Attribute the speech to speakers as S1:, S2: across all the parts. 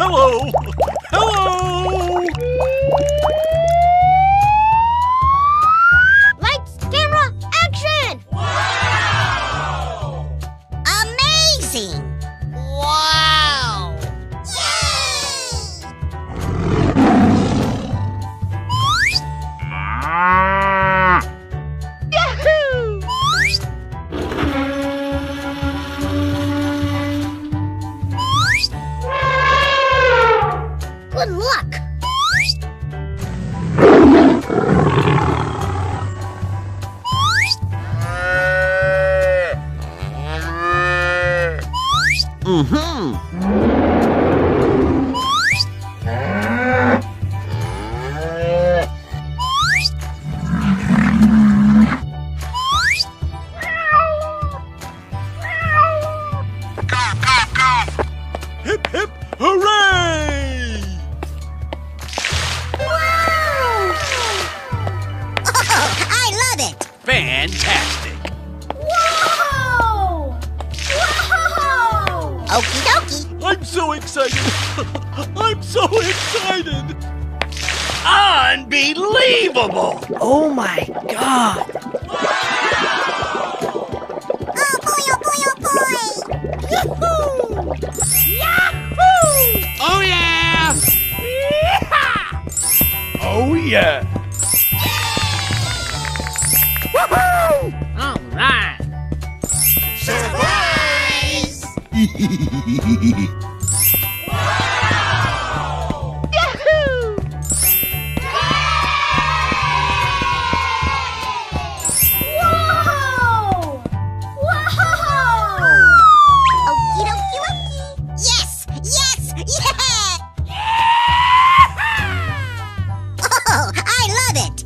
S1: Hello! Hello!
S2: Lights, camera, action!
S3: Wow!
S2: Amazing!
S3: Wow!
S2: Yahoo! Good luck!
S1: Hip, hip, hooray!
S2: Wow!
S3: Oh, I love it!
S1: Fantastic!
S2: Whoa! Whoa!
S3: Okie dokie.
S1: I'm so excited! I'm so excited! Unbelievable!
S4: Oh my God!
S3: Oh boy, oh boy, oh boy!
S2: Yahoo! Yahoo!
S1: Oh yeah! Oh yeah!
S2: Woohoo!
S4: All right!
S3: Surprise!
S2: Yahoo! Whoa! Whoa!
S3: Okie dokie dokie. Yes! Yes! Yeah! Oh, I love it!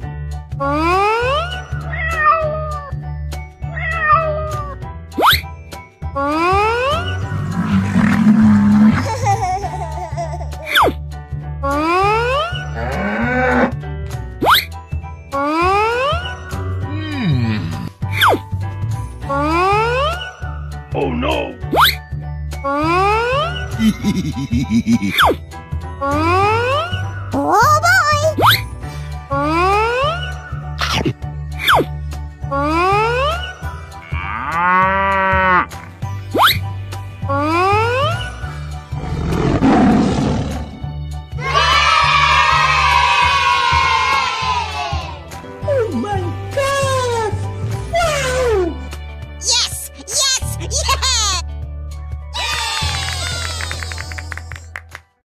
S1: Oh no!
S3: Oh!